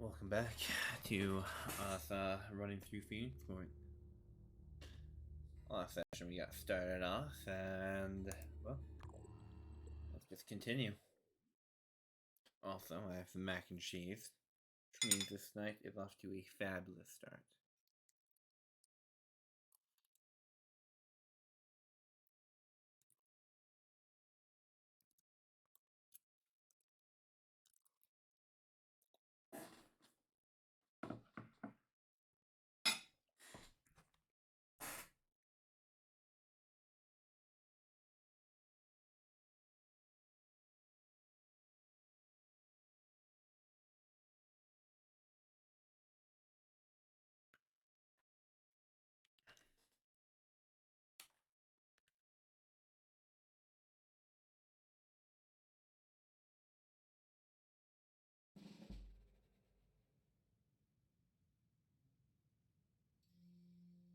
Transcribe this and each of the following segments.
Welcome back to us running through Phoenix Point. Last session we got started off, and well, let's just continue. Also, I have some mac and cheese, which means this night is off to a fabulous start.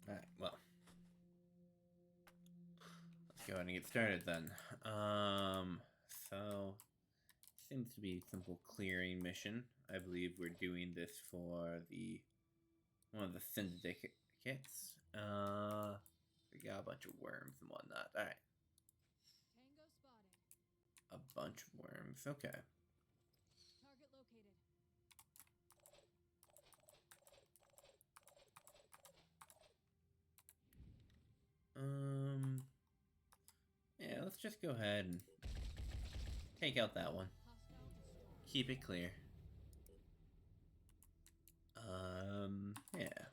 Alright, well, let's go ahead and get started then. So, seems to be a simple clearing mission. I believe we're doing this for one of the syndicates. We got a bunch of worms and whatnot. Alright. Tango spotted. A bunch of worms. Okay. Target located. Yeah, let's just go ahead and take out that one. Hostile destroyed. Keep it clear. Yeah.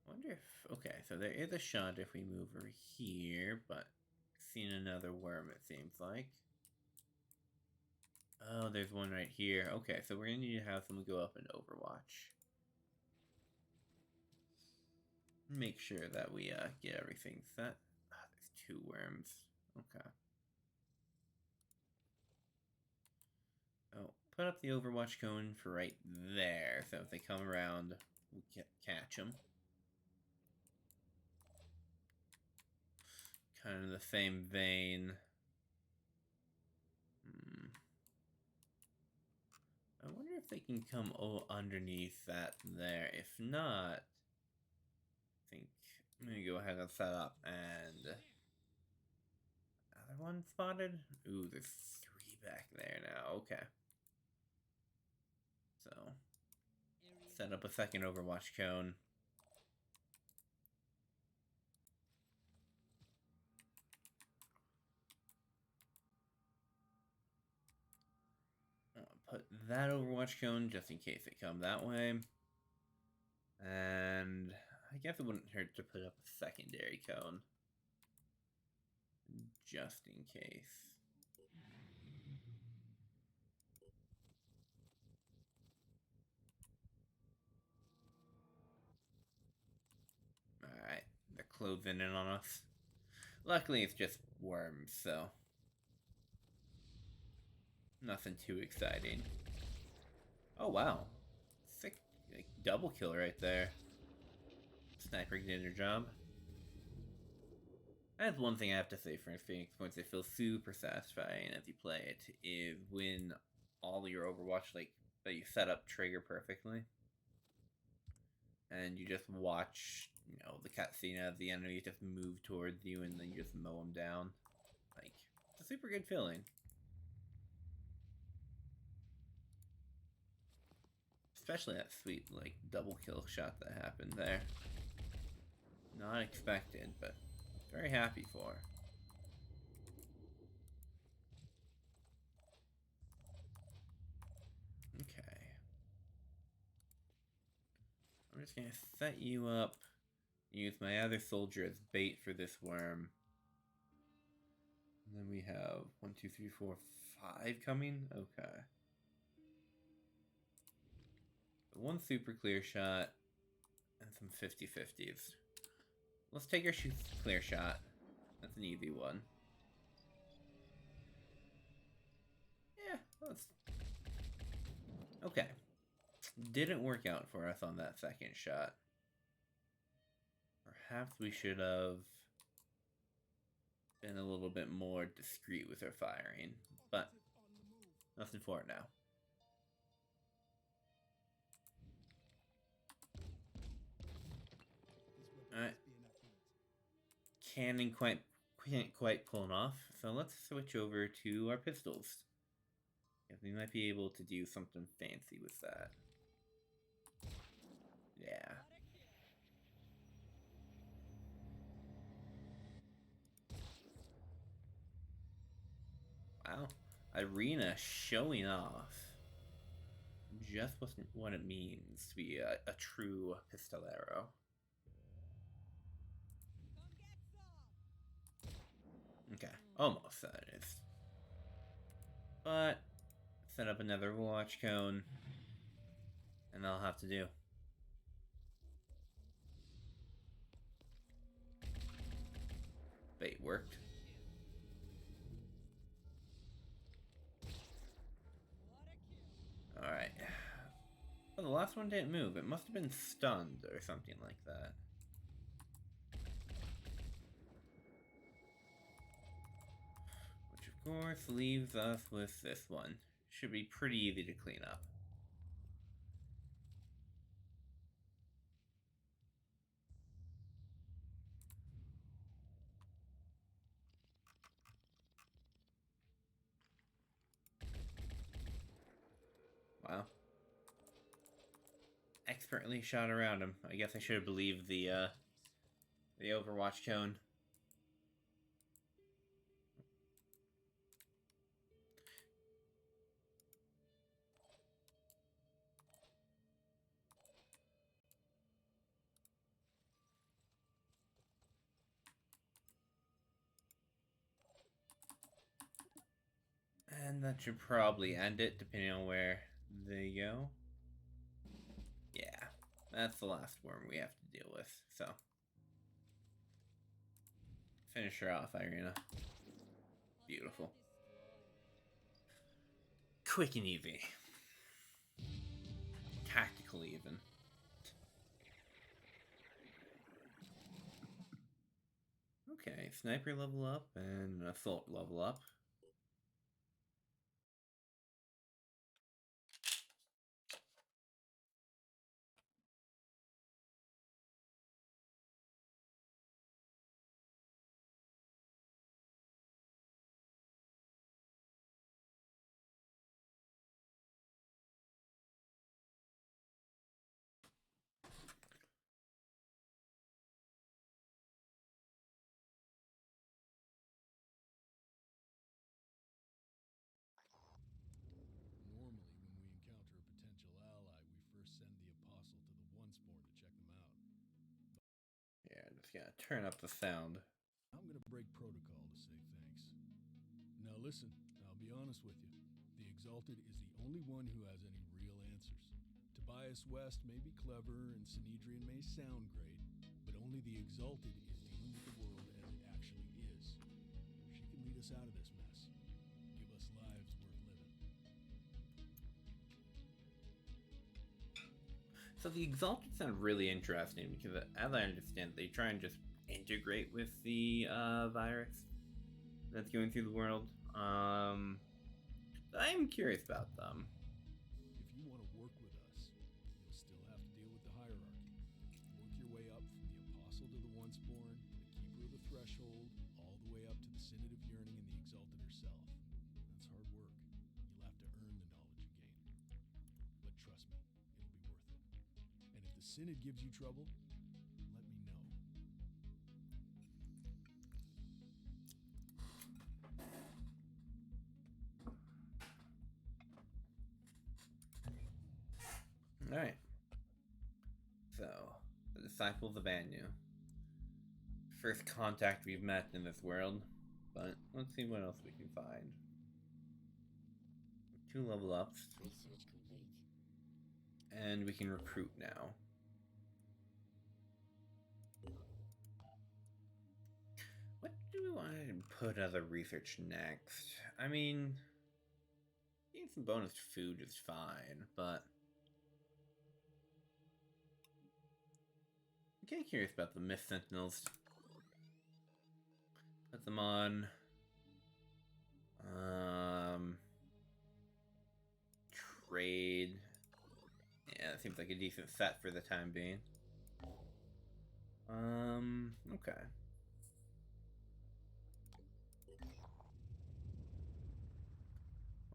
Wonder if, okay, so there is a shot if we move over here, but seen another worm it seems like. Oh, there's one right here. Okay, so we're gonna need to have someone go up and overwatch. Make sure that we get everything set. Ah, there's two worms. Okay. Oh, put up the overwatch cone for right there, so if they come around, we can catch them. Kind of the same vein. I wonder if they can come underneath that there. If not, I think I'm gonna go ahead and set up and another one spotted. Ooh, there's three back there now. Okay, so set up a second overwatch cone. Put that overwatch cone just in case they come that way. And I guess it wouldn't hurt to put up a secondary cone. Just in case. Alright, they're closing in on us. Luckily it's just worms, so nothing too exciting. Oh wow. Sick, like, double kill right there. Sniper did her job. That's one thing I have to say for Phoenix Points. It feels super satisfying as you play it. Is when all your Overwatch that you set up trigger perfectly, and you just watch, the cutscene of the enemy just move towards you, and then you just mow them down. Like, it's a super good feeling. Especially that sweet, double kill shot that happened there. Not expected, but very happy for. Okay. I'm just gonna set you up. Use my other soldier as bait for this worm. And then we have 1, 2, 3, 4, 5 coming? Okay. One super clear shot and some 50-50s. Let's take our clear shot. That's an easy one. Yeah, let's... Okay. Didn't work out for us on that second shot. Perhaps we should have been a little bit more discreet with our firing. but nothing for it now. Alright. Can't quite pull it off, so let's switch over to our pistols. Yeah, we might be able to do something fancy with that. Yeah. Wow. Irina showing off just what it means to be a true pistolero. Okay, almost that is. But set up another watch cone, and I'll have to do. Bait worked. Alright. Oh, the last one didn't move. It must have been stunned or something like that. Which, of course, leaves us with this one. Should be pretty easy to clean up. Wow. Expertly shot around him. I guess I should have believed the Overwatch cone. And that should probably end it, depending on where they go. Yeah, that's the last worm we have to deal with, so. Finish her off, Irina. Beautiful. Quick and easy. Tactical, even. Okay, sniper level up and assault level up. Normally, when we encounter a potential ally, we first send the Apostle to the One-Spawn to check them out. Yeah, just gotta turn up the sound. I'm gonna break protocol to say thanks. Now listen, I'll be honest with you. The Exalted is the only one who has any real answers. Tobias West may be clever and Sanhedrin may sound great, but only the Exalted is dealing with the world as it actually is. She can lead us out of this mess. Give us lives worth living. So the Exalted sound really interesting because, as I understand, they try and just integrate with the virus that's going through the world. I'm curious about them. If you want to work with us, you'll still have to deal with the hierarchy. Work your way up from the Apostle to the Once-Born, the Keeper of the Threshold, all the way up to the Synod of Yearning and the Exalted herself. That's hard work. You'll have to earn the knowledge you gain. But trust me, it'll be worth it. And if the Synod gives you trouble, let me know. Alright. So, the Disciples of Anu. First contact we've met in this world, but let's see what else we can find. 2 level ups. Research complete. And we can recruit now. What do we want to put as a research next? I mean, getting some bonus food is fine, but I'm kind of curious about the Myth Sentinels. Put them on. raid. Yeah, it seems like a decent set for the time being. Okay.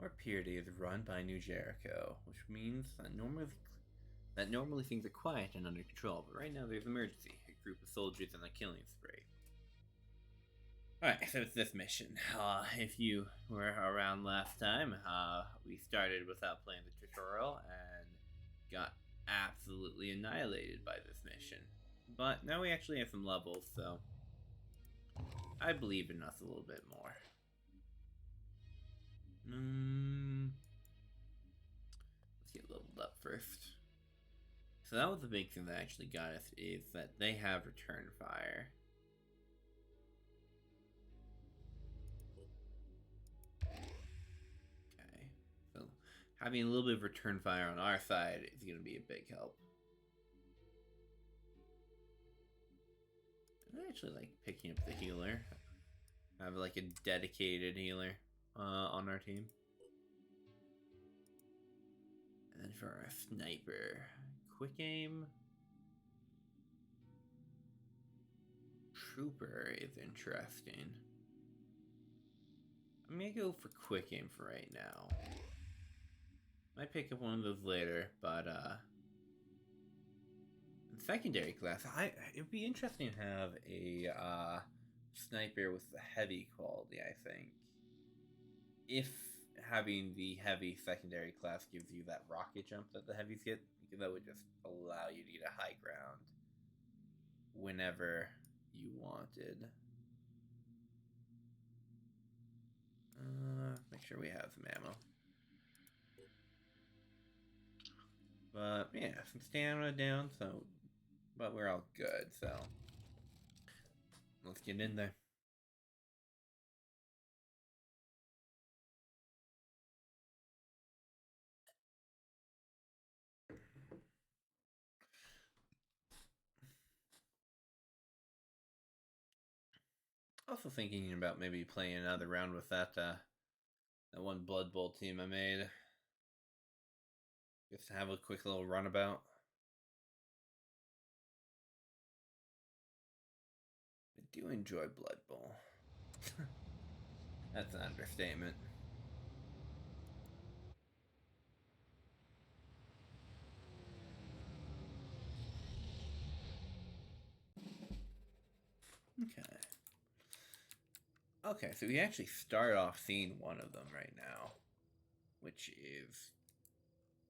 Our Purity is run by New Jericho, which means that normally things are quiet and under control, but right now there's emergency. A group of soldiers on a killing spree. Alright, so it's this mission. If you were around last time, we started without playing the tutorial and got absolutely annihilated by this mission. But now we actually have some levels, so I believe in us a little bit more. Let's get leveled up first. So that was the big thing that actually got us, is that they have return fire. Okay, so having a little bit of return fire on our side is going to be a big help. I actually like picking up the healer. I have like a dedicated healer on our team. And then for our sniper, quick aim. Trooper is interesting. I'm gonna go for quick aim for right now. Might pick up one of those later, but in secondary class, it'd be interesting to have a sniper with the heavy quality, I think. If having the heavy secondary class gives you that rocket jump that the heavies get, because that would just allow you to get a high ground whenever you wanted. Make sure we have some ammo. But yeah, some stamina down, so but we're all good, so let's get in there. Also thinking about maybe playing another round with that that one Blood Bowl team I made. Just to have a quick little runabout. I do enjoy Blood Bowl. That's an understatement. Okay. Okay, so we actually start off seeing one of them right now, which is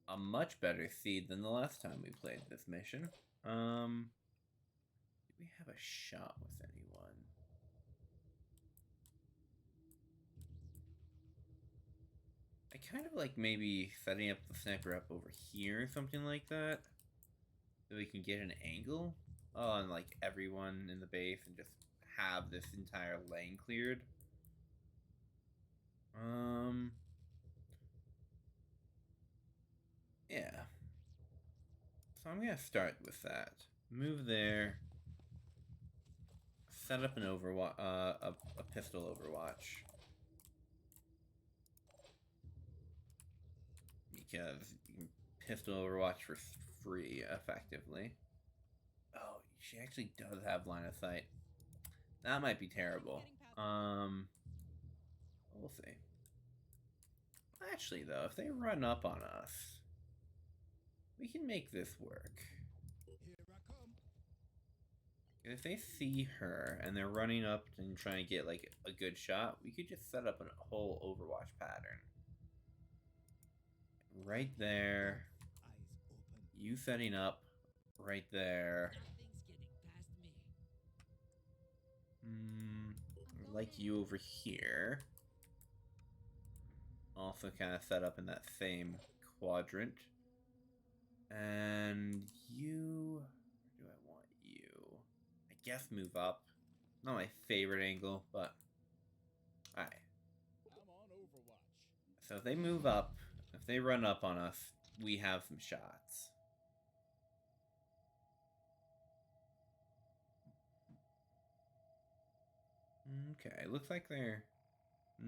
a much better seed than the last time we played this mission. Do we have a shot with anyone? I kind of like maybe setting up the sniper up over here or something like that, so we can get an angle on like everyone in the base and just have this entire lane cleared. Yeah. So I'm gonna start with that. Move there. Set up an overwatch, a pistol overwatch. Because you can pistol overwatch for free, effectively. Oh, she actually does have line of sight. That might be terrible. We'll see. Actually, though, if they run up on us, we can make this work. Here I come. If they see her and they're running up and trying to get like a good shot, we could just set up a whole Overwatch pattern. Right there. Eyes open. You setting up right there. Like you over here. Also kind of set up in that same quadrant. And you... Where do I want you? I guess move up. Not my favorite angle, but... Alright. I'm on Overwatch. So if they move up, if they run up on us, we have some shots. Okay, looks like they're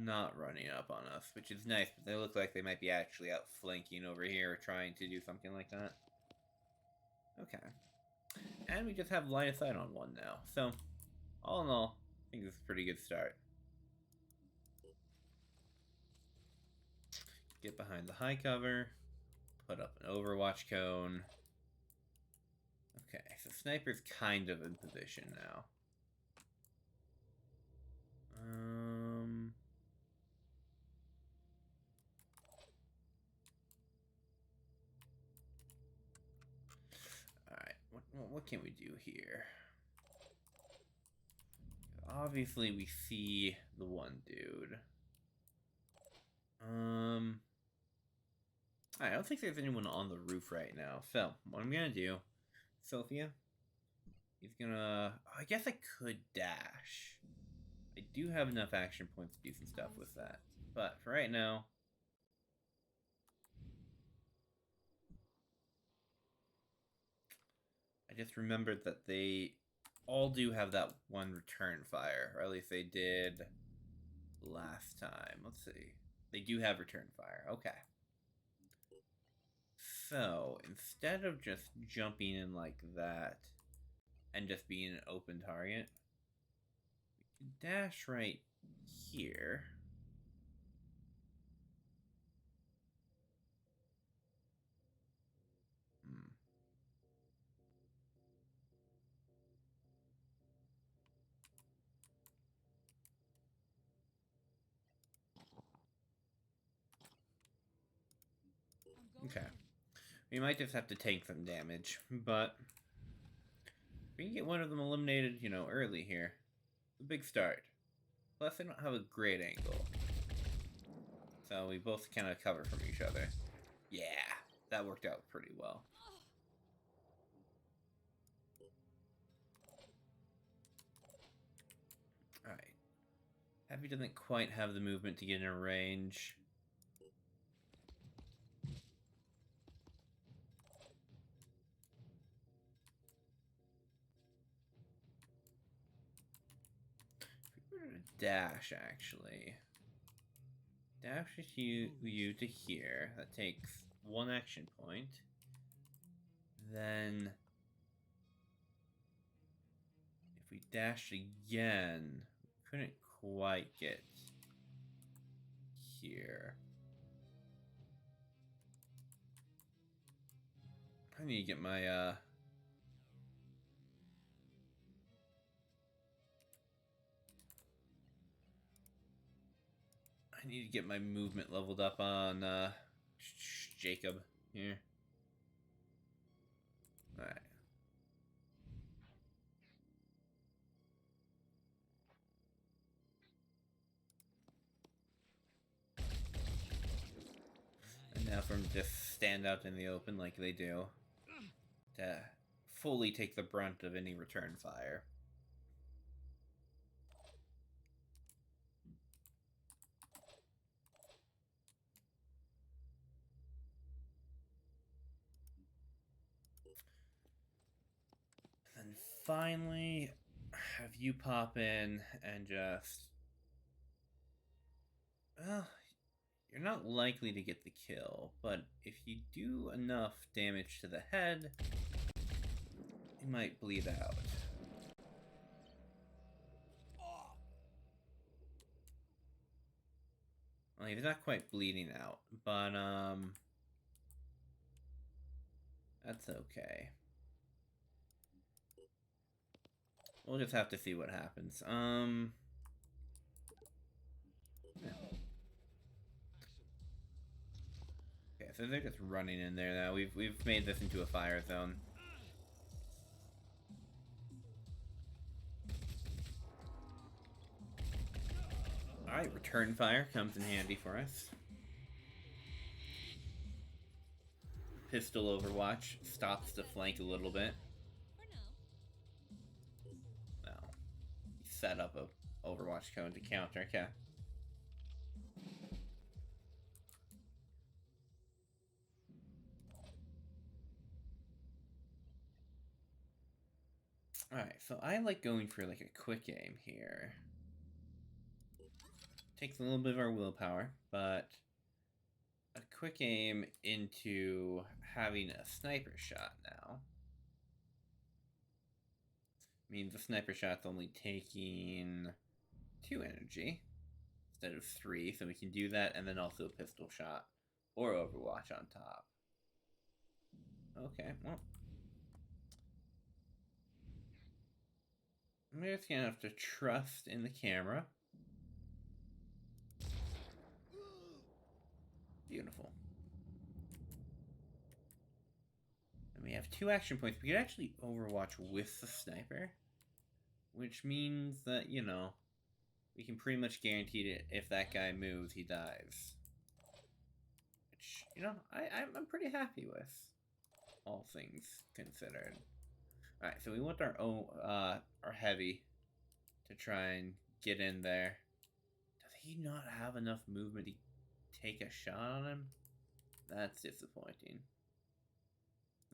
not running up on us, which is nice, but they look like they might be actually outflanking over here, trying to do something like that. Okay. And we just have line of sight on one now. So, all in all, I think this is a pretty good start. Get behind the high cover. Put up an overwatch cone. Okay, so Sniper's kind of in position now. Alright, what can we do here? Obviously, we see the one dude. I don't think there's anyone on the roof right now. So, what I'm gonna do, Sophia, he's gonna... I guess I could dash. I do have enough action points to do some stuff with that. But for right now... I just remembered that they all do have that one return fire. Or at least they did last time. Let's see. They do have return fire. Okay. So, instead of just jumping in like that and just being an open target, we can dash right here. Okay. We might just have to take some damage, but if we can get one of them eliminated, you know, early here, it's a big start. Plus, they don't have a great angle. So we both kind of cover from each other. Yeah, that worked out pretty well. Alright. Happy doesn't quite have the movement to get in range. Dash, actually. Dash you to here. That takes one action point. Then, if we dash again, we couldn't quite get here. I need to get my, I need to get my movement leveled up on, Jacob here. Alright. And now from just stand out in the open like they do, to fully take the brunt of any return fire. And finally, have you pop in and just... Well, you're not likely to get the kill, but if you do enough damage to the head, you might bleed out. Well, he's not quite bleeding out, but, that's okay. We'll just have to see what happens. Yeah. Okay, so they're just running in there now. We've made this into a fire zone. Alright, return fire comes in handy for us. Pistol overwatch stops the flank a little bit. No. Set up a overwatch cone to counter, okay. Alright, so I like going for like a quick aim here. Takes a little bit of our willpower, but a quick aim into having a sniper shot now means the sniper shot's only taking 2 energy instead of 3, so we can do that, and then also a pistol shot or Overwatch on top. Okay, well, I'm just gonna have to trust in the camera. Beautiful. And we have 2 action points. We could actually Overwatch with the sniper, which means that, you know, we can pretty much guarantee that if that guy moves, he dies. Which, you know, I'm pretty happy with, all things considered. Alright, so we want our heavy to try and get in there. Does he not have enough movement to take a shot on him? That's disappointing.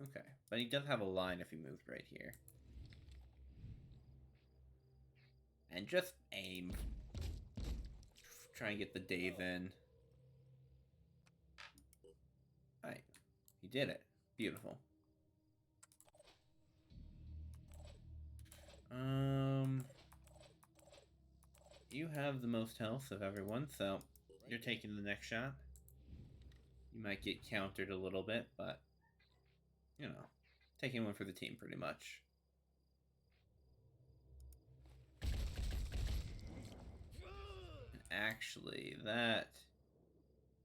Okay, but he does have a line if he moves right here. And just aim. Try and get the Dave in. Alright, he did it. Beautiful. You have the most health of everyone, so you're taking the next shot. You might get countered a little bit, but, you know, taking one for the team pretty much. And actually, that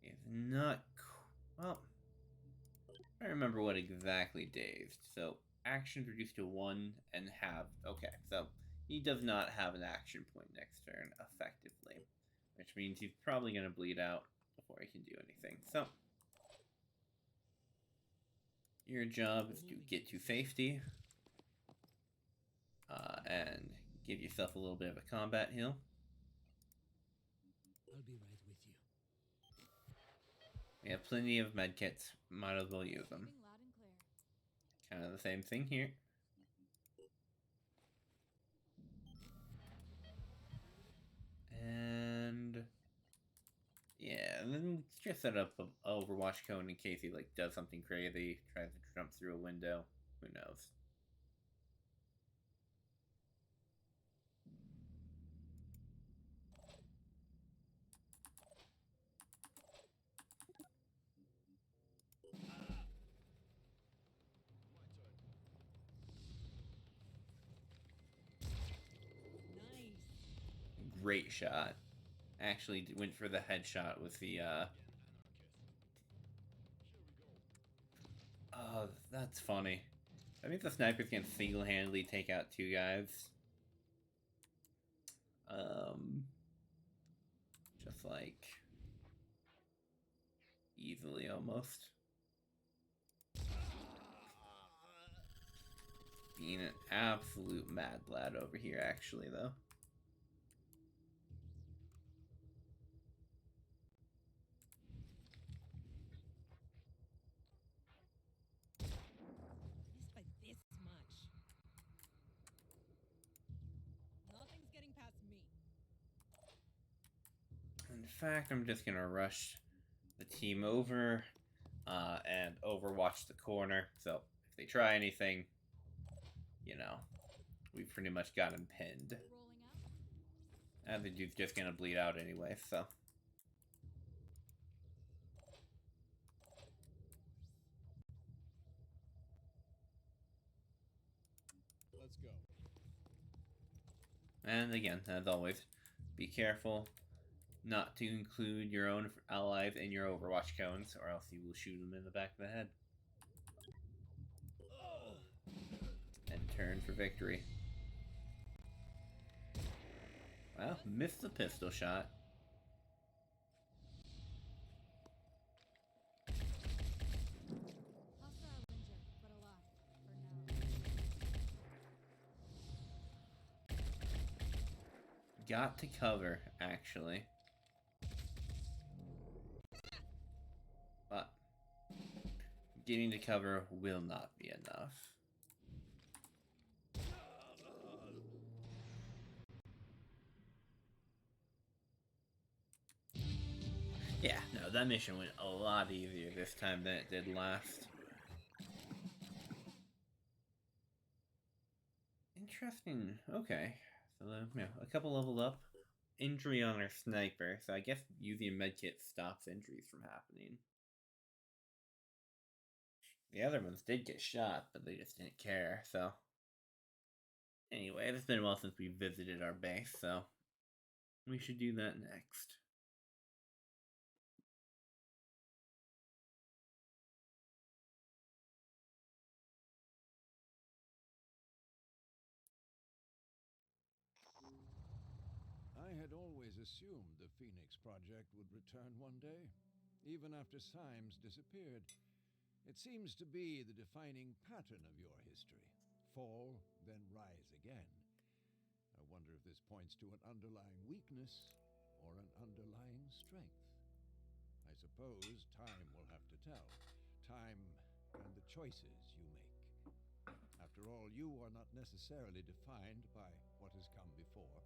is not... Well, I remember what exactly dazed. So, actions reduced to 1 and have... Okay, so he does not have an action point next turn, effectively. Which means he's probably going to bleed out before he can do anything. So, your job is to get to safety. And give yourself a little bit of a combat heal. I'll be right with you. We have plenty of medkits. Might as well use them. Receiving loud and clear. Kind of the same thing here. And yeah, and then just set up an Overwatch cone in case he like does something crazy, tries to jump through a window. Who knows? Great shot. Actually went for the headshot with the Oh, that's funny. I think the snipers can single-handedly take out 2 guys. Just like easily almost. Being an absolute mad lad over here actually though. Just by this much. Nothing's getting past me. In fact, I'm just gonna rush the team over and overwatch the corner. So if they try anything, you know, we pretty much got him pinned. Rolling out. And the dude's just gonna bleed out anyway, so. Let's go. And again, as always, be careful not to include your own allies in your Overwatch cones, or else you will shoot them in the back of the head. And turn for victory. Well, missed the pistol shot. Hostile injured, but alive. For now. Got to cover, actually. But getting to cover will not be enough. Yeah, no, that mission went a lot easier this time than it did last. Interesting. Okay. So, a couple leveled up. Injury on our sniper, so I guess using a medkit stops injuries from happening. The other ones did get shot, but they just didn't care, so. Anyway, it's been a while since we visited our base, so we should do that next. I had always assumed the Phoenix Project would return one day, even after Symes disappeared. It seems to be the defining pattern of your history. Fall, then rise again. I wonder if this points to an underlying weakness or an underlying strength. I suppose time will have to tell. Time and the choices you make. After all, you are not necessarily defined by what has come before.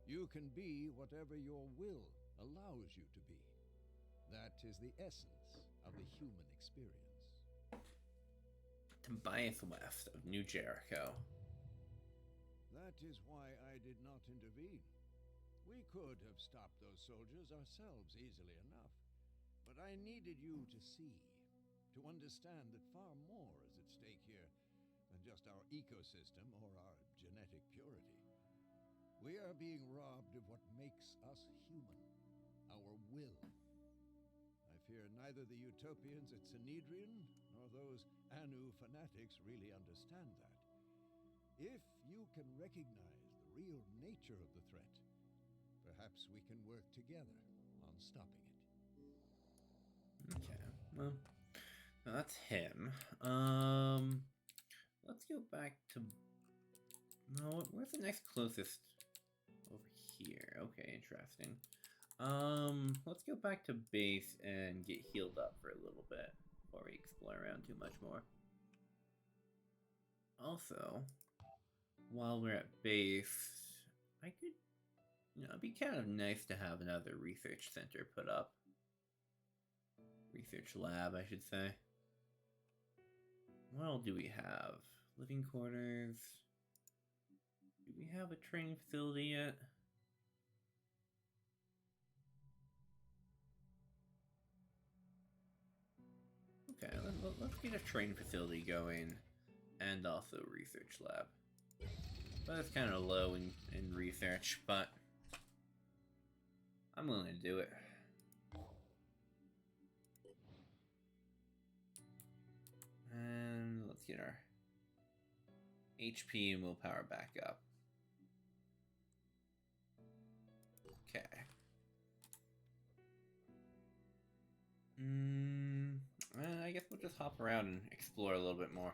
You can be whatever your will allows you to be. That is the essence of the human experience. Tobias West of New Jericho. That is why I did not intervene. We could have stopped those soldiers ourselves easily enough. But I needed you to see, to understand that far more is at stake here than just our ecosystem or our genetic purity. We are being robbed of what makes us human, our will. I fear neither the utopians at Sanhedrin nor those Anu fanatics really understand that. If you can recognize the real nature of the threat, perhaps we can work together on stopping it. Okay, well, that's him. Let's go back to. No, where's the next closest? Over here. Okay, interesting. Let's go back to base and get healed up for a little bit before we explore around too much more. Also, while we're at base, I could, it'd be kind of nice to have another research center put up. Research lab, I should say. What all do we have? Living quarters. Do we have a training facility yet? Okay, let's get a training facility going, and also a research lab. But it's kind of low in research, but I'm willing to do it. And let's get our HP and willpower back up. Okay. I guess we'll just hop around and explore a little bit more.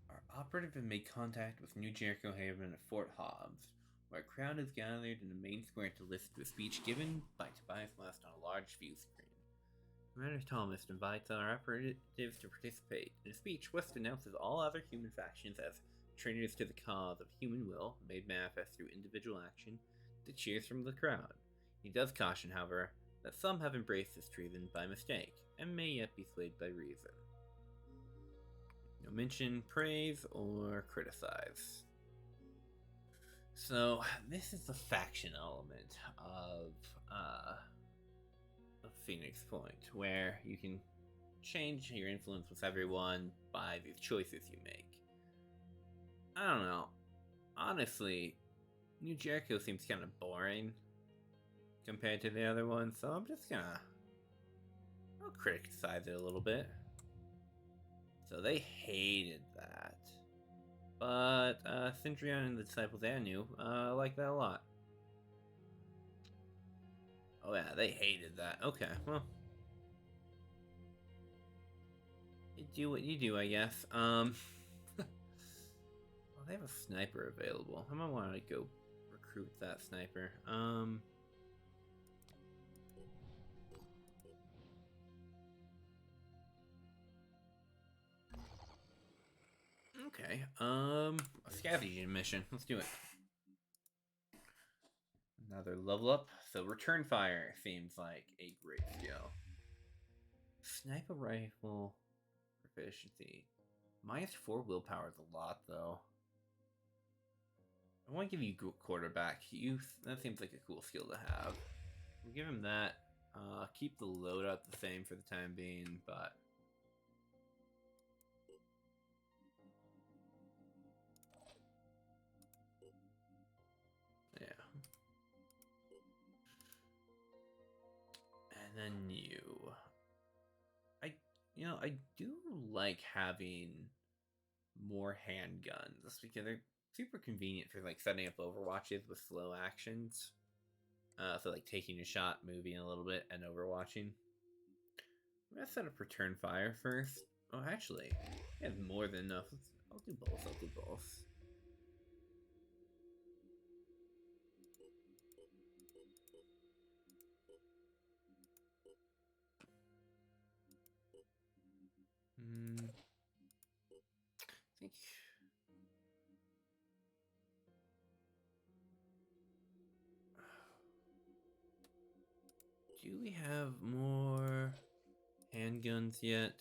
Our operative has made contact with New Jericho Haven at Fort Hobbs, where a crowd is gathered in the main square to listen to a speech given by Tobias West on a large view screen. Commander Thomas invites our operatives to participate. In a speech, West announces all other human factions as traitors to the cause of human will, made manifest through individual action, to cheers from the crowd. He does caution, however, that some have embraced this treason by mistake, and may yet be swayed by reason. No mention, praise, or criticize. So, this is the faction element of Phoenix Point, where you can change your influence with everyone by these choices you make. I don't know. Honestly, New Jericho seems kind of boring compared to the other ones, so I'm just I'll criticize it a little bit. So they hated that. But Centurion and the Disciples Anu like that a lot. Oh yeah, they hated that. Okay, well. You do what you do, I guess. Well, they have a sniper available. I might want to go recruit that sniper. Okay, a scavenging mission. Let's do it. Another level up. So return fire seems like a great skill. Sniper rifle proficiency. -4 willpower is a lot, though. I want to give you quarterback youth. That seems like a cool skill to have. We'll give him that. Keep the loadout the same for the time being, but yeah. And then you. I do like having more handguns because they're super convenient for like setting up overwatches with slow actions. So like taking a shot, moving a little bit, and overwatching. I'm gonna set up return fire first. Oh, actually, I have more than enough. I'll do both. I'll do both. I think. Do we have more handguns yet?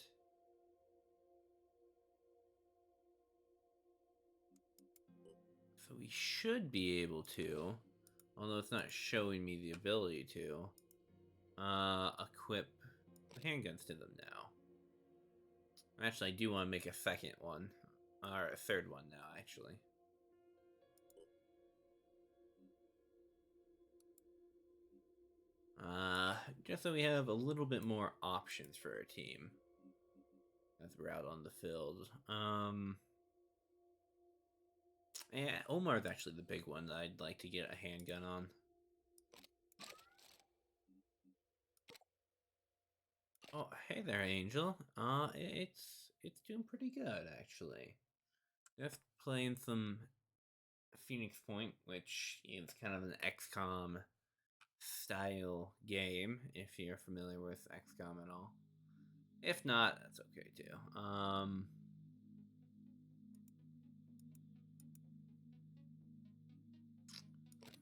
So we should be able to, although it's not showing me the ability to, equip the handguns to them now. Actually, I do want to make a second one, or a third one now, actually. Just so we have a little bit more options for our team as we're out on the field. Yeah, Omar's actually the big one that I'd like to get a handgun on. Oh, hey there, Angel. It's doing pretty good, actually. Just playing some Phoenix Point, which is kind of an XCOM style game, if you're familiar with XCOM at all. If not, that's okay too.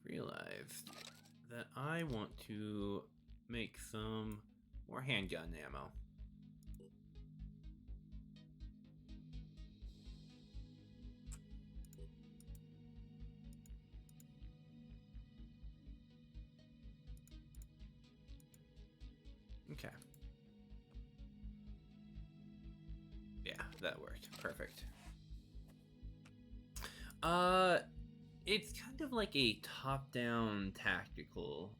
Realized that I want to make some more handgun ammo. Okay. Yeah, that worked. Perfect. It's kind of like a top-down tactical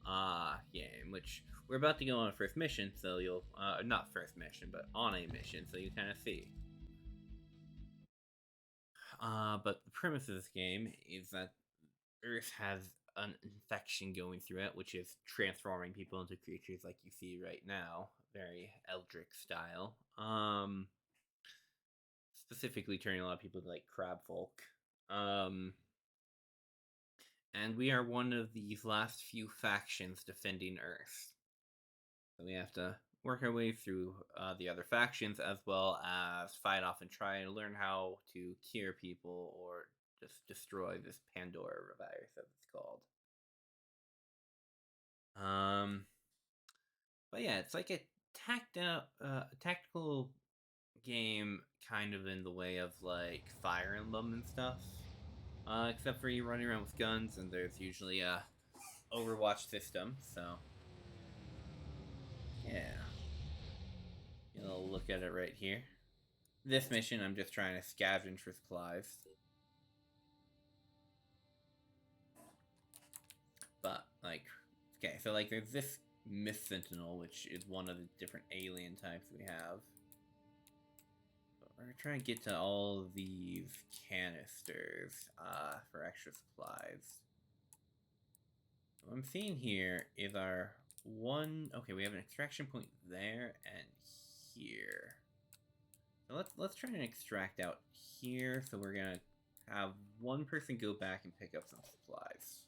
game, which we're about to go on a first mission, so you'll not first mission, but on a mission, so you kind of see. But the premise of this game is that Earth has an infection going through it, which is transforming people into creatures like you see right now, very Eldritch style. Specifically turning a lot of people to like crab folk. And we are one of these last few factions defending Earth. So we have to work our way through the other factions, as well as fight off and try and learn how to cure people or just destroy this Pandora virus, as it's called. But yeah, it's like a tactical game, kind of in the way of like Fire Emblem and stuff. Except for you running around with guns, and there's usually a Overwatch system, so yeah. You'll look at it right here. This mission, I'm just trying to scavenge for supplies. But, like, okay, so like there's this Mist Sentinel, which is one of the different alien types we have. We're trying to get to all of these canisters for extra supplies. What I'm seeing here is our one. Okay, we have an extraction point there and here. So let's try and extract out here. So we're gonna have one person go back and pick up some supplies.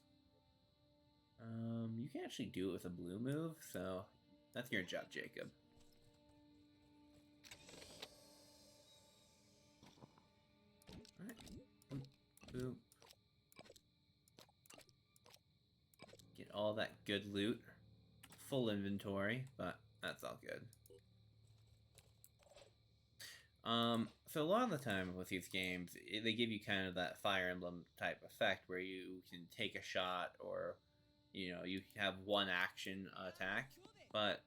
You can actually do it with a blue move, so that's your job, Jacob. Boop. Get all that good loot. Full inventory, but that's all good. So a lot of the time with these games, they give you kind of that Fire Emblem type effect where you can take a shot or, you know, you have one action attack, but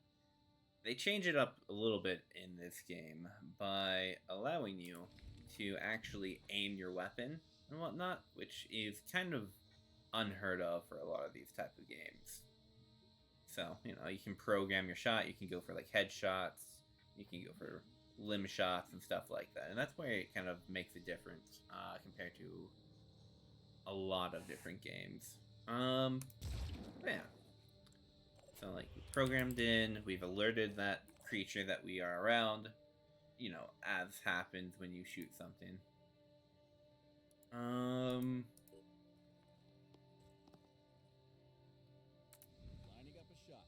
they change it up a little bit in this game by allowing you to actually aim your weapon and whatnot, which is kind of unheard of for a lot of these type of games. So, you know, you can program your shot, you can go for like headshots, you can go for limb shots and stuff like that, and that's where it kind of makes a difference compared to a lot of different games. Yeah. So like programmed in, we've alerted that creature that we are around, you know, as happens when you shoot something. Lining up a shot.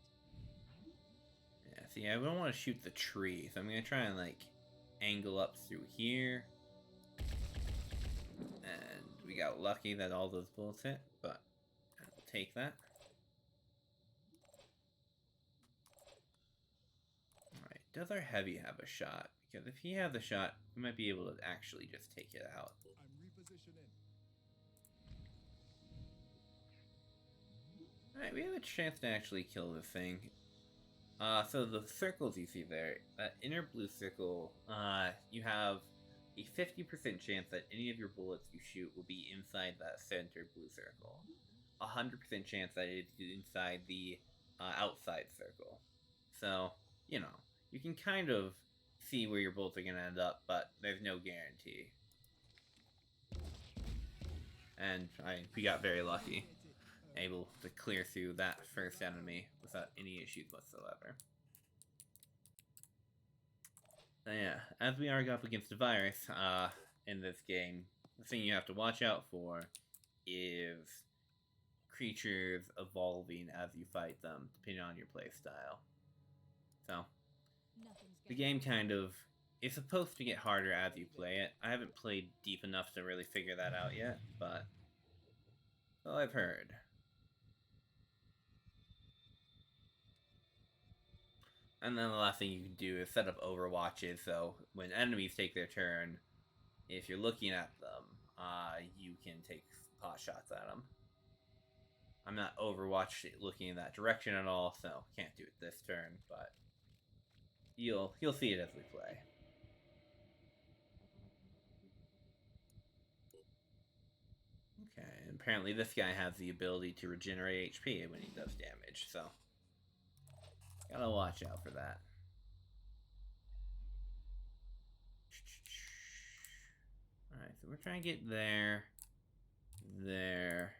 Yeah, see, I don't want to shoot the tree, so I'm gonna try and like angle up through here. And we got lucky that all those bullets hit, but I'll take that. Alright, does our heavy have a shot? Because if he has a shot, we might be able to actually just take it out. I'm repositioning. Alright, we have a chance to actually kill this thing. So the circles you see there, that inner blue circle, you have a 50% chance that any of your bullets you shoot will be inside that center blue circle. 100% chance that it's inside the outside circle. So, you know, you can kind of see where your bullets are going to end up, but there's no guarantee. And we got very lucky. Able to clear through that first enemy without any issues whatsoever. So yeah, as we are up against a virus in this game, the thing you have to watch out for is creatures evolving as you fight them, depending on your playstyle. So, the game kind of is supposed to get harder as you play it. I haven't played deep enough to really figure that out yet, but well, I've heard. And then the last thing you can do is set up overwatches, so when enemies take their turn, if you're looking at them, you can take pot shots at them. I'm not Overwatch looking in that direction at all, so can't do it this turn, but you'll see it as we play. Okay, and apparently this guy has the ability to regenerate HP when he does damage, so gotta watch out for that. Alright, so we're trying to get there, and there.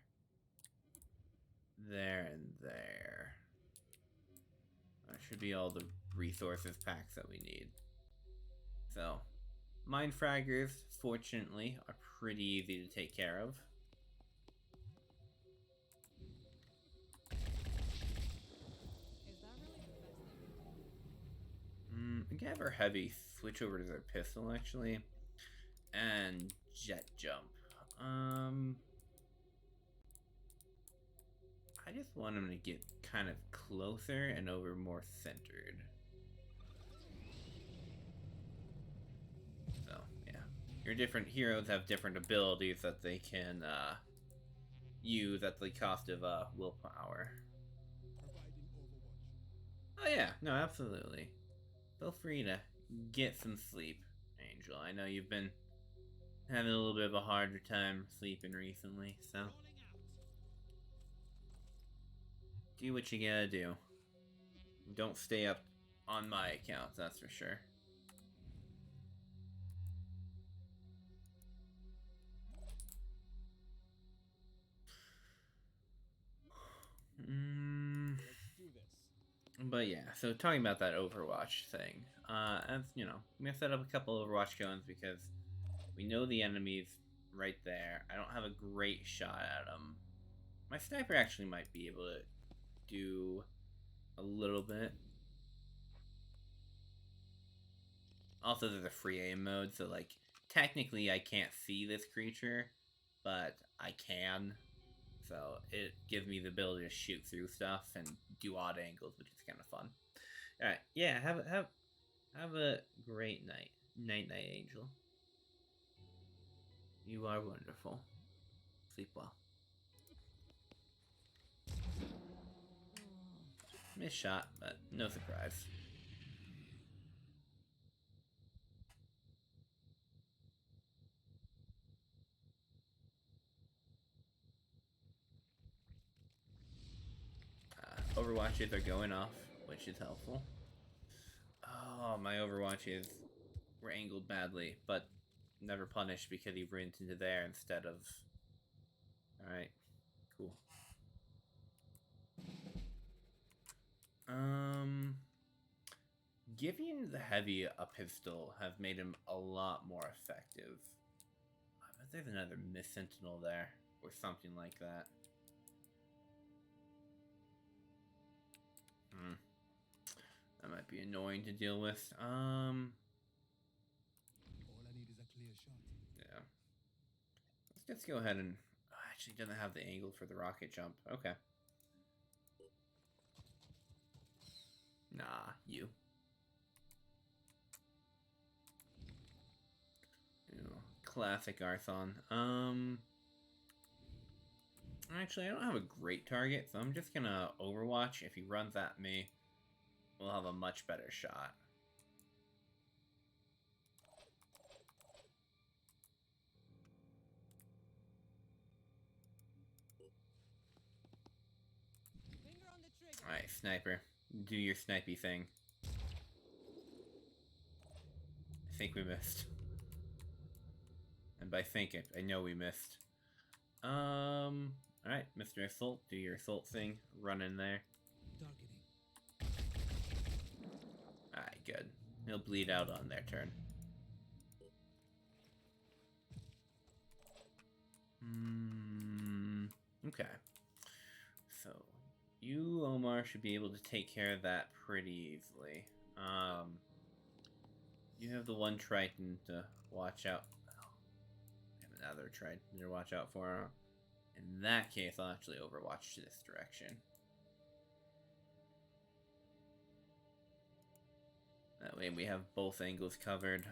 That should be all the resources packs that we need. So, Mind Fraggers, fortunately, are pretty easy to take care of. Is that really the best thing? We can have our heavy switch over to their pistol, actually. And jet jump. I just want him to get kind of closer and over more centered. So, yeah. Your different heroes have different abilities that they can use at the cost of willpower. Providing overwatch. Oh yeah, no, absolutely. Feel free to get some sleep, Angel. I know you've been having a little bit of a harder time sleeping recently, so do what you gotta do. Don't stay up on my account, that's for sure. Let's do this. But yeah, so talking about that Overwatch thing, as you know, I'm gonna set up a couple Overwatch cones because we know the enemy's right there. I don't have a great shot at them. My sniper actually might be able to do a little bit. Also, there's a free aim mode, so like technically I can't see this creature, but I can. So it gives me the ability to shoot through stuff and do odd angles, which is kind of fun. All right, yeah, have a great night, night, Angel. You are wonderful. Sleep well. Missed shot, but no surprise. Overwatches are going off, which is helpful. Oh, my Overwatches were angled badly, but never punished because he ran into there instead of... Alright, cool. Giving the heavy a pistol have made him a lot more effective. I bet there's another Miss Sentinel there, or something like that. That might be annoying to deal with. All I need is a clear shot. Yeah. Let's just go ahead and... Oh, actually, it doesn't have the angle for the rocket jump. Okay. Nah, you. Classic Arthon. Actually, I don't have a great target, so I'm just gonna Overwatch. If he runs at me, we'll have a much better shot. Finger on the trigger. Alright, sniper. Do your snipey thing. I think we missed. And by thinking, I know we missed. Alright, Mr. Assault, do your assault thing. Run in there. Targeting. Alright, good. He'll bleed out on their turn. Okay. So, you, Omar, should be able to take care of that pretty easily. You have the one Triton to watch out. Oh, I have another Triton to watch out for. In that case, I'll actually Overwatch to this direction. That way we have both angles covered.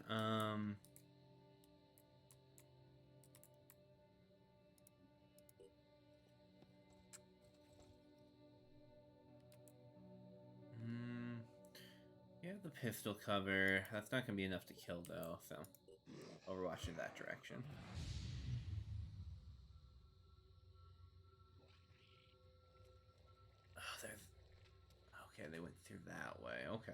You have the pistol cover. That's not going to be enough to kill, though, so Overwatch in that direction. Oh, there's... Okay, they went through that way. Okay.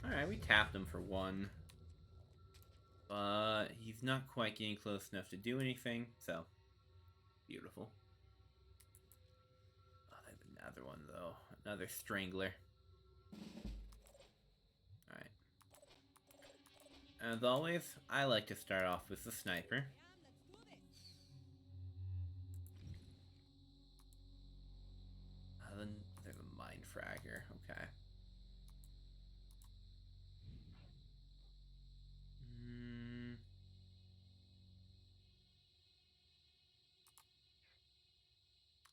Alright, we tapped him for one. But he's not quite getting close enough to do anything, so beautiful. Oh, there's another one, though. Another Strangler. Alright. As always, I like to start off with the sniper. Yeah, let's do this. Then there's a Mind Fragger. Okay.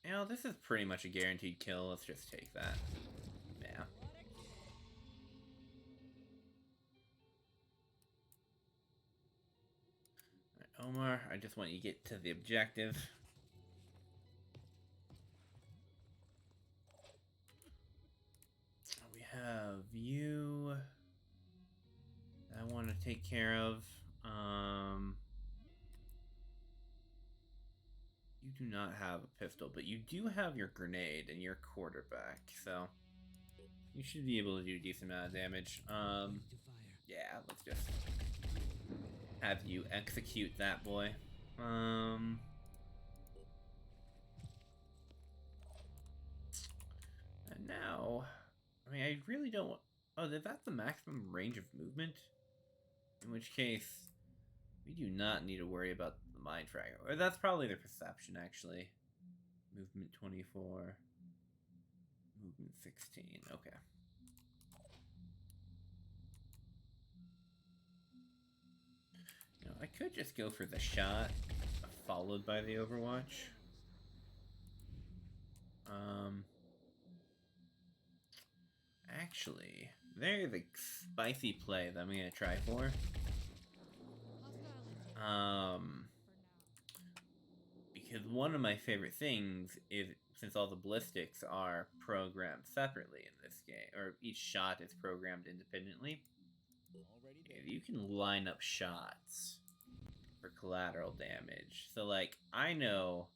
You know, this is pretty much a guaranteed kill. Let's just take that. Yeah. Right, Omar, I just want you to get to the objective. We have you. I want to take care of. You do not have a pistol, but you do have your grenade and your quarterback, so you should be able to do a decent amount of damage. Yeah, let's just have you execute that boy. And now, I mean, I really don't want... Oh, that's the maximum range of movement? In which case, we do not need to worry about the Mind Fragger. Or that's probably the perception, actually. Movement 24. Movement 16. Okay. could just go for the shot, followed by the Overwatch. Actually, there's a spicy play that I'm gonna try for. Hostile engine. Because one of my favorite things is, since all the ballistics are programmed separately in this game, or each shot is programmed independently, you can line up shots for collateral damage. So, like, I know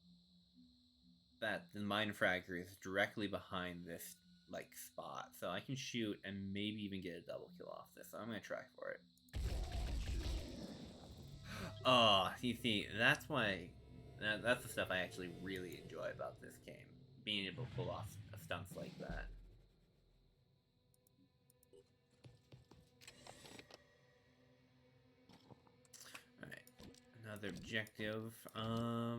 that the mine fragger is directly behind this, like, spot, so I can shoot and maybe even get a double kill off this. So I'm gonna try for it. Oh, you see, that's why. That's the stuff I actually really enjoy about this game. Being able to pull off stunts like that. Alright. Another objective. I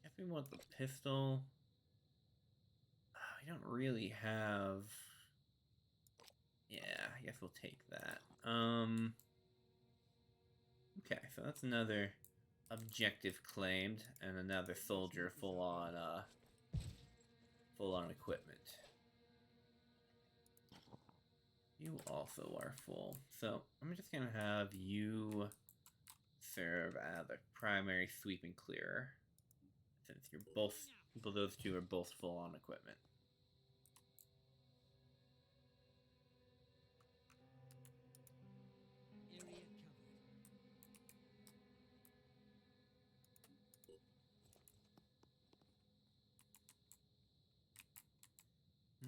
guess we want the pistol. We don't really have... Yeah, I guess we'll take that. Okay, so that's another objective claimed, and another soldier full on equipment. You also are full, so I'm just gonna have you serve as a primary sweep and clearer, since you're both, well, those two are both full on equipment.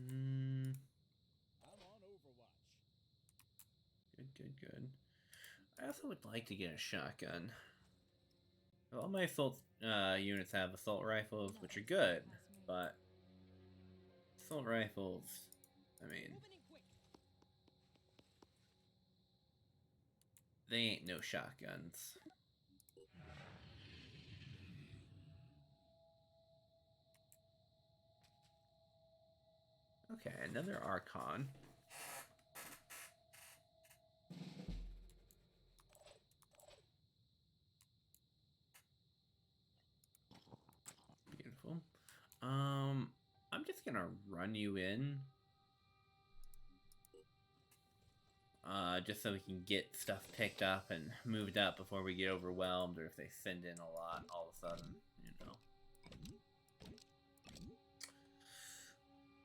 I'm on Overwatch. Good. I also would like to get a shotgun. All my assault units have assault rifles, which are good, but assault rifles, I mean, Moving in quick. they ain't no shotguns. Okay, another Archon. Beautiful. I'm just gonna run you in. Just so we can get stuff picked up and moved up before we get overwhelmed, or if they send in a lot all of a sudden, you know.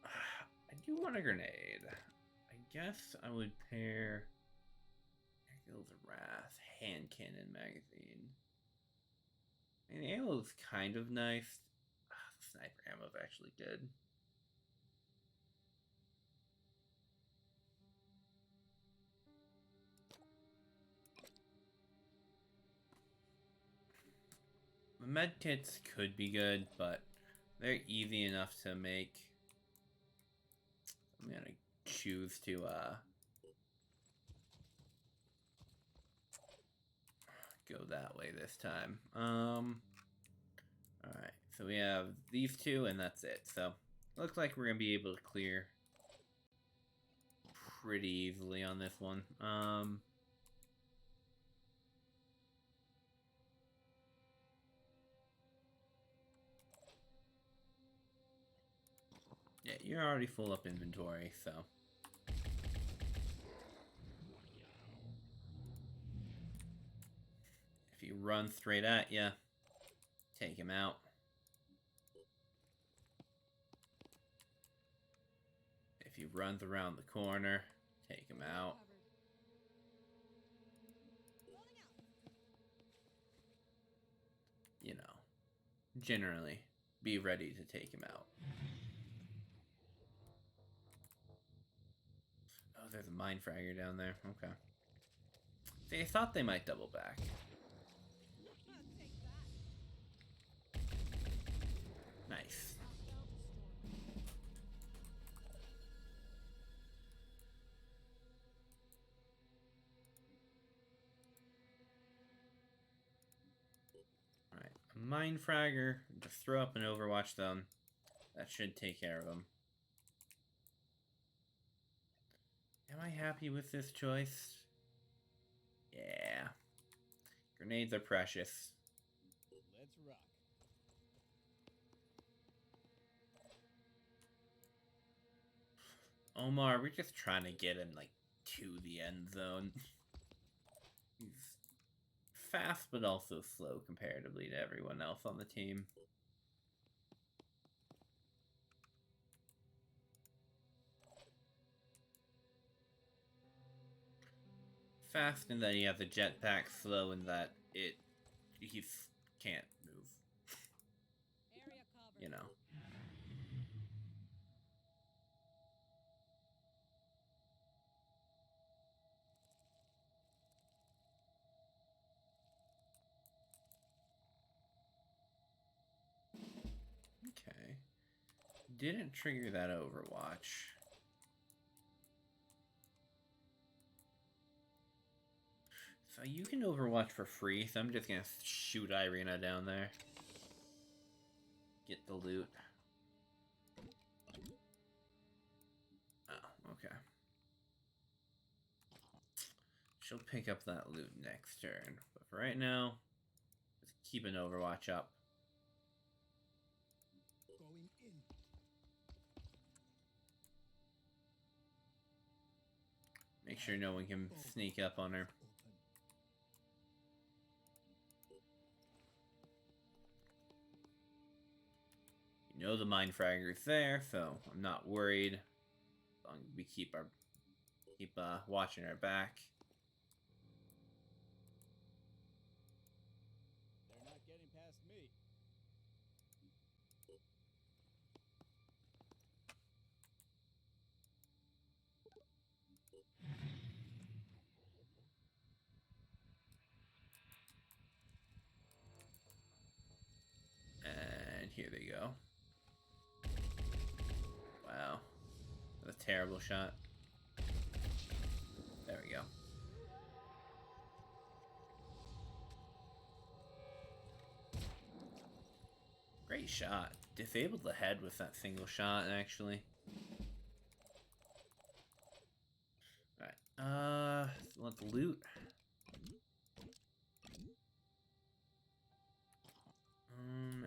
I do want a grenade. I guess I would pair Eagles of Wrath, hand cannon magazine. And the ammo's kind of nice. The sniper ammo's actually good. The medkits could be good, but they're easy enough to make. I'm gonna choose to go that way this time. Alright, so we have these two and that's it. So looks like we're gonna be able to clear pretty easily on this one. Yeah, you're already full up inventory, so. If he runs straight at you, take him out. If he runs around the corner, take him out. You know, generally, be ready to take him out. Oh, there's a mine fragger down there. Okay. See, I thought they might double back. Nice. Alright, a mine fragger. Just throw up an Overwatch them. That should take care of them. Am I happy with this choice? Yeah. Grenades are precious. Let's rock. Omar, we're just trying to get him, like, to the end zone. He's fast, but also slow comparatively to everyone else on the team. Fast in that he has a jetpack, slow in that he can't move. Area covered. You know. Okay. Didn't trigger that Overwatch. So you can Overwatch for free, so I'm just gonna shoot Irina down there. Get the loot. Oh, okay. She'll pick up that loot next turn. But for right now, just keep an Overwatch up. Going in. Make sure no one can sneak up on her. You know the Mind Fragger's there, so I'm not worried. As long as we keep watching our back. They're not getting past me. And here they go. Wow. That's a terrible shot. There we go. Great shot. Disabled the head with that single shot, actually. Alright, let's loot.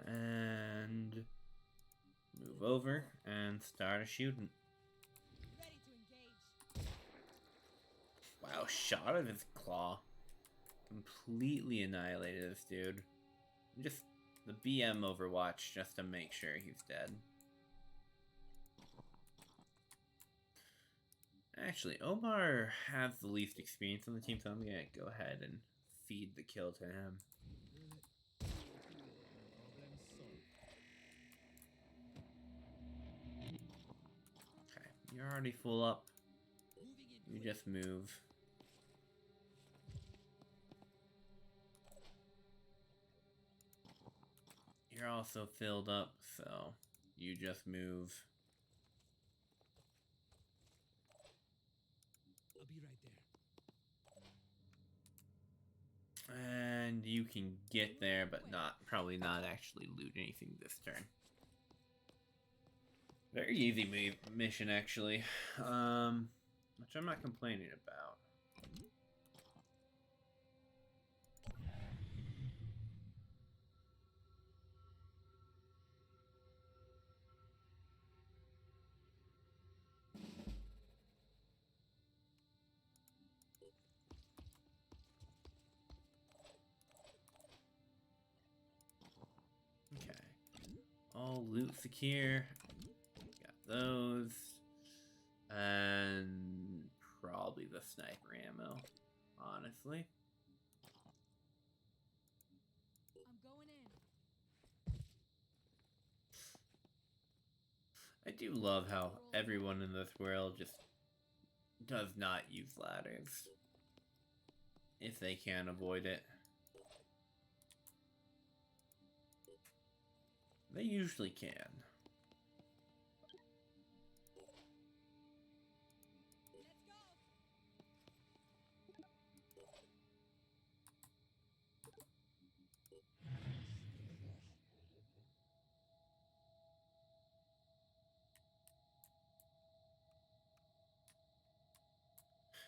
And move over and start a shooting. Ready to engage. Wow, shot of his claw. Completely annihilated this dude. Just the BM Overwatch just to make sure he's dead. Actually, Omar has the least experience on the team, so I'm gonna go ahead and feed the kill to him. Okay, you're already full up. You just move. You're also filled up, so you just move. I'll be right there. And you can get there, but probably not actually loot anything this turn. Very easy mission, actually. Which I'm not complaining about. Okay. All loot secure. Got those. And probably the sniper ammo, honestly. I'm going in. I do love how everyone in this world just does not use ladders. If they can avoid it. They usually can. Let's go.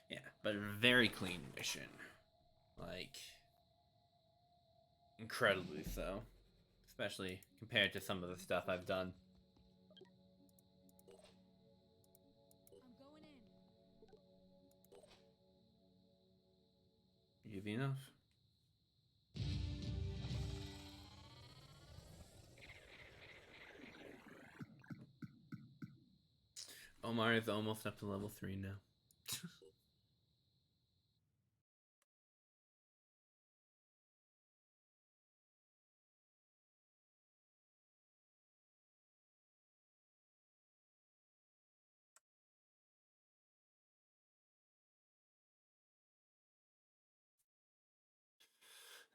Yeah, but a very clean mission. Like, incredibly so, especially compared to some of the stuff I've done. I'm going in. Easy enough. Omar is almost up to level 3 now.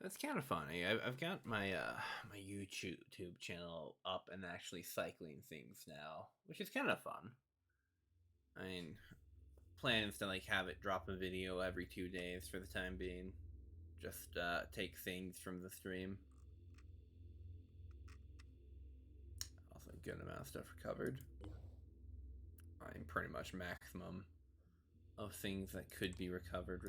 That's kind of funny. I've got my my YouTube channel up and actually cycling things now, which is kind of fun. I mean, plans to like have it drop a video every 2 days for the time being. Just take things from the stream. Also, a good amount of stuff recovered. I'm pretty much maximum of things that could be recovered.